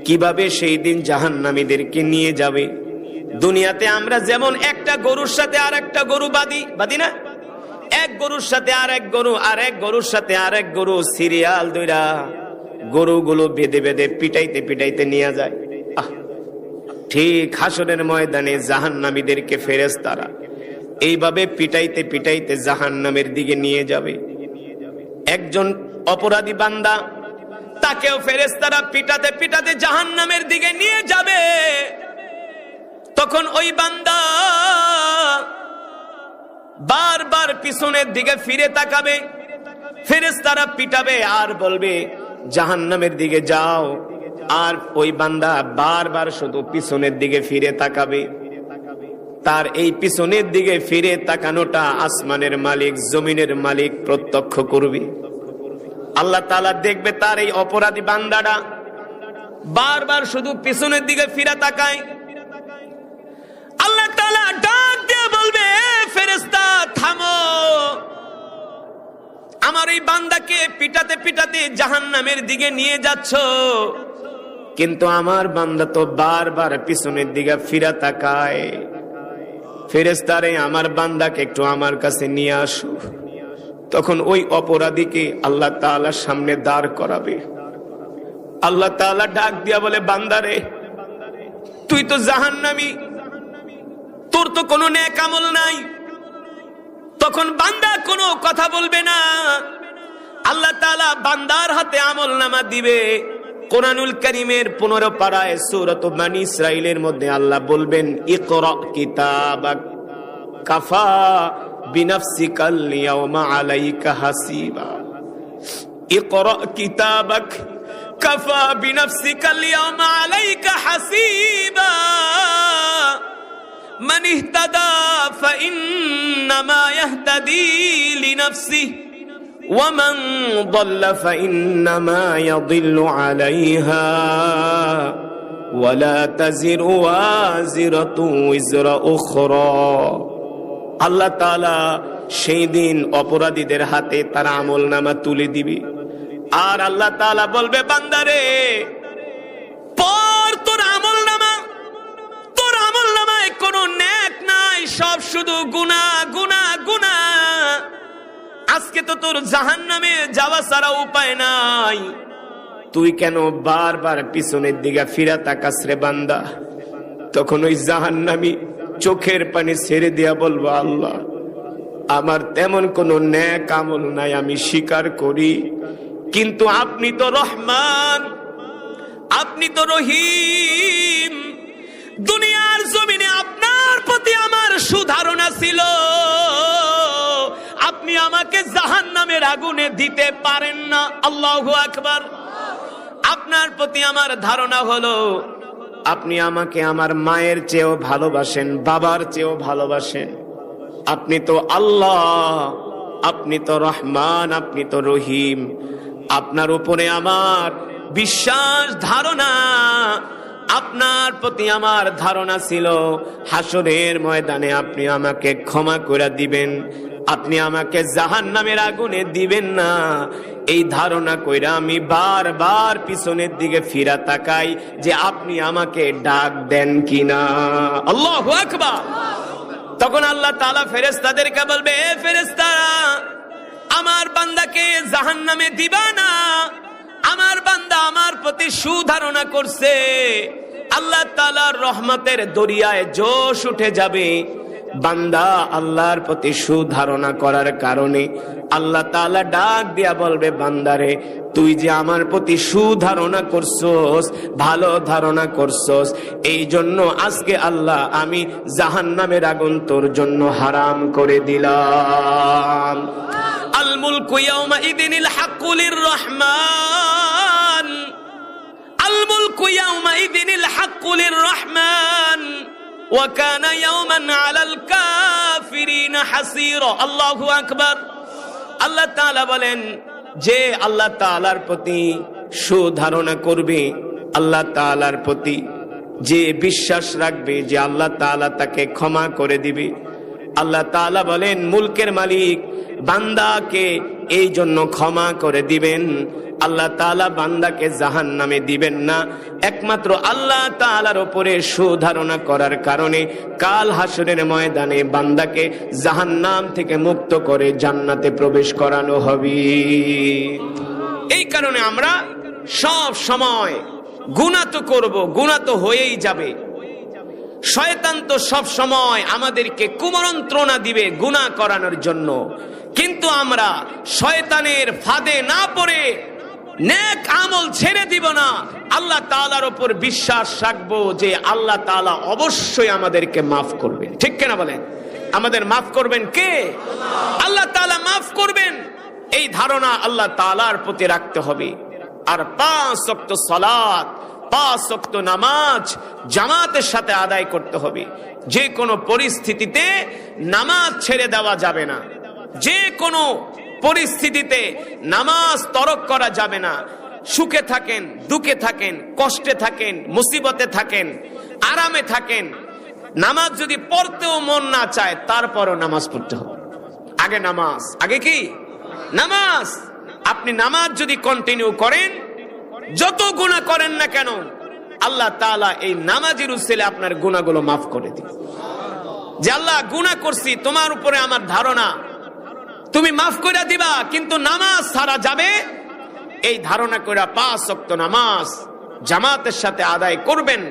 কিভাবে সেই দিন জাহান্নামীদেরকে নিয়ে যাবে। দুনিয়াতে আমরা যেমন একটা গরুর সাথে আর একটা গরু বাদি না, এক গরুর সাথে আর এক গরু, আর এক গরুর সাথে আর এক গরু সিরিয়াল ধইরা গরুগুলো বেঁধে বেঁধে পিটাইতে পিটাইতে নিয়ে যায়। ঠিক হাসরের ময়দানে জাহান্নামীদেরকে ফেরেশতারা এইভাবে পিটাইতে পিটাইতে জাহান্নামের দিকে নিয়ে যাবে। একজন অপরাধী বান্দা, তাকেও ফেরেশতারা পিটাতে পিটাতে জাহান্নামের দিকে নিয়ে যাবে। তখন ওই বান্দা বারবার পিছনের দিকে ফিরে তাকাবে, ফেরেশতারা পিটাবে আর বলবে জাহান্নামের দিকে যাও। আর ওই বান্দা বারবার শুধু পিছনের দিকে ফিরে তাকাবে। তার এই পিছনের দিকে ফিরে তাকানোটা আসমানের মালিক, জমিনের মালিক প্রত্যক্ষ করবে। আল্লাহ তাআলা দেখবে তার এই অপরাধী বান্দাটা বারবার শুধু পিছনের দিকে ফিরে তাকায়। আল্লাহ তাআলা ডাক দিয়ে বলবে, ফেরেশতা থামো, আমার এই বান্দাকে পিটাতে পিটাতে জাহান্নামের দিকে নিয়ে যাচ্ছ, কিন্তু আমার বান্দা তো বারবার পিছনের দিকে ফিরে তাকায়। ফেরেশতারে আমার বান্দাকে একটু আমার কাছে নিয়ে আসো। তখন ওই অপরাধীকে আল্লাহ তাআলার সামনে দাঁড় করাবে। আল্লাহ তাআলা ডাক দিয়া বলে, বান্দারে তুই তো জাহান্নামী, তোর তো কোনো নেক আমল নাই। তখন বান্দা কোনো কথা বলবে না। আল্লাহ তাআলা বান্দার হাতে আমলনামা দিবে। কোরআনুল কারীমের 15 পারায় সূরা বনী ইসরাঈলের মধ্যে আল্লাহ বলবেন, ইকরা কিতাবাক কাফা বিনাফসিকাল ইয়াওমা আলাইকা হাসিবা। ইকরা কিতাবাক কাফা বিনাফসিকাল ইয়াওমা আলাইকা হাসিবা। মান ইহতাদা ফাইন্নামা ইয়াহতাদি লিনাফসিহি ومن ضل فإنما يضل عليها ولا تزر وازرة وزر أخرى। আল্লাহ তাআলা সেই দিন অপরাধীদের হাতে তার আমলনামা তুলে দিবে। আর আল্লাহ তাআলা বলবে, বান্দারে পর তোর আমলনামায় কোনো নেক নাই, সব শুধু গুনাহ গুনাহ গুনাহ। আজকে তো তোর জাহান্নামে যাওয়া ছাড়া উপায় নাই, তুই কেন বারবার পিছনের দিকে ফিরে তাকাস রে বান্দা? তখন ওই জাহান্নামী চোখের পানি ছেড়ে দিয়া বলবো, আল্লাহ আমার তেমন কোনো নেক আমল নাই, আমি স্বীকার করি, কিন্তু আপনি তো রহমান, আপনি তো রহিম। দুনিয়ার জমিনে আপনার প্রতি আমার সুধারণা ছিল, আপনি আমাকে জাহান্নামের আগুনে দিতে পারেন না। আল্লাহু আকবার। আপনার প্রতি আমার ধারণা হলো আপনি আমাকে আমার মায়ের চেয়েও ভালোবাসেন, বাবার চেয়েও ভালোবাসেন। আপনি তো আল্লাহ, আপনি তো রহমান, আপনি তো রহিম। আপনার উপরে আমার বিশ্বাস, ধারণা, আপনার প্রতি আমার ধারণা ছিল হাসরের ময়দানে আপনি আমাকে ক্ষমা করে দিবেন, আপনি আমাকে জাহান্নামের আগুনে দিবেন না। এই ধারণা কইরা আমি বারবার পিছনের দিকে ফিরা তাকাই যে আপনি আমাকে ডাক দেন কিনা। আল্লাহু আকবার। তখন আল্লাহ তাআলা ফেরেশতাদেরকে বলবে, এ ফেরেশতারা, আমার বান্দাকে জাহান্নামে দিবা না। আমার বান্দা আমার প্রতি সুধারণা করছে, আল্লাহ তাআলার রহমতের দরিয়ায় জোশ উঠে যাবে। বান্দা আল্লাহর প্রতি সুধারণা করার কারণে আল্লাহ তাআলা ডাক দিয়া বলবে, বান্দারে তুই যে আমার প্রতি সুধারণা করছস, ভালো ধারণা করছস, এই জন্য আজকে আল্লাহ আমি জাহান্নামের আগুন তোর জন্য হারাম করে দিলাম। আল মুলকু ইয়াউমা ইদিনিল হাক্কু লির রহমান, আল মুলকু ইয়াউমা ইদিনিল হাক্কু লির রহমান ওয়া কানা ইয়াওমান আলাল কাফিরিনা হাসীরা। আল্লাহু আকবার। আল্লাহ তাআলা বলেন, যে আল্লাহ তাআলার প্রতি সুধারণা করবে, আল্লাহ তাআলার প্রতি যে বিশ্বাস রাখবে যে আল্লাহ তাআলা তাকে ক্ষমা করে দিবে, আল্লাহ তাআলা বলেন মুলকের মালিক বান্দাকে এই জন্য ক্ষমা করে দিবেন। আল্লাহ তাআলা বান্দাকে জাহান্নামে দিবেন না, একমাত্র আল্লাহ তাআলার উপরে সুধারণা করার কারণে কাল হাসরের ময়দানে বান্দাকে জাহান্নাম থেকে মুক্ত করে জান্নাতে প্রবেশ করানো হবে। এই কারণে আমরা সব সময় গুনাহ তো করব, গুনাহ তো হয়েই যাবে। শয়তান তো সব সময় আমাদেরকে কুমন্ত্রণা দিবে গুনাহ করানোর জন্য, কিন্তু আমরা শয়তানের ফাঁদে না পড়ে নেক আমল ছেড়ে দিব না। আল্লাহ তাআলার উপর বিশ্বাস রাখবো যে আল্লাহ তাআলা অবশ্যই আমাদেরকে মাফ করবেন। ঠিক কিনা বলেন? আমাদের মাফ করবেন কে? আল্লাহ তাআলা মাফ করবেন, এই ধারণা আল্লাহ তাআলার প্রতি রাখতে হবে। আর 5 ওয়াক্ত সালাত, 5 ওয়াক্ত নামাজ জামাতের সাথে আদায় করতে হবে। যে কোনো পরিস্থিতিতে নামাজ ছেড়ে দেওয়া যাবে না, যে কোনো পরিস্থিতিতে নামাজ তরক করা যাবে না। সুখে থাকেন, দুঃখে থাকেন, কষ্টে থাকেন, মুসিবতে থাকেন, আরামে থাকেন, নামাজ যদি পড়তেও মন না চায় তারপরও নামাজ পড়তে হবে। আগে নামাজ, আগে কি? নামাজ। আপনি নামাজ যদি কন্টিনিউ করেন, যত গুনাহ করেন না কেন আল্লাহ তাআলা এই নামাজের উসিলে আপনার গুনাহগুলো মাফ করে দিন। যে আল্লাহ গুনাহ করছি, তোমার উপরে আমার ধারণা, তুমি মাফ করে দিবা, কিন্তু নামাজ ছাড়া যাবে এই ধারণা করে 5 ওয়াক্ত নামাজ জামাতের সাথে আদায় করবেন।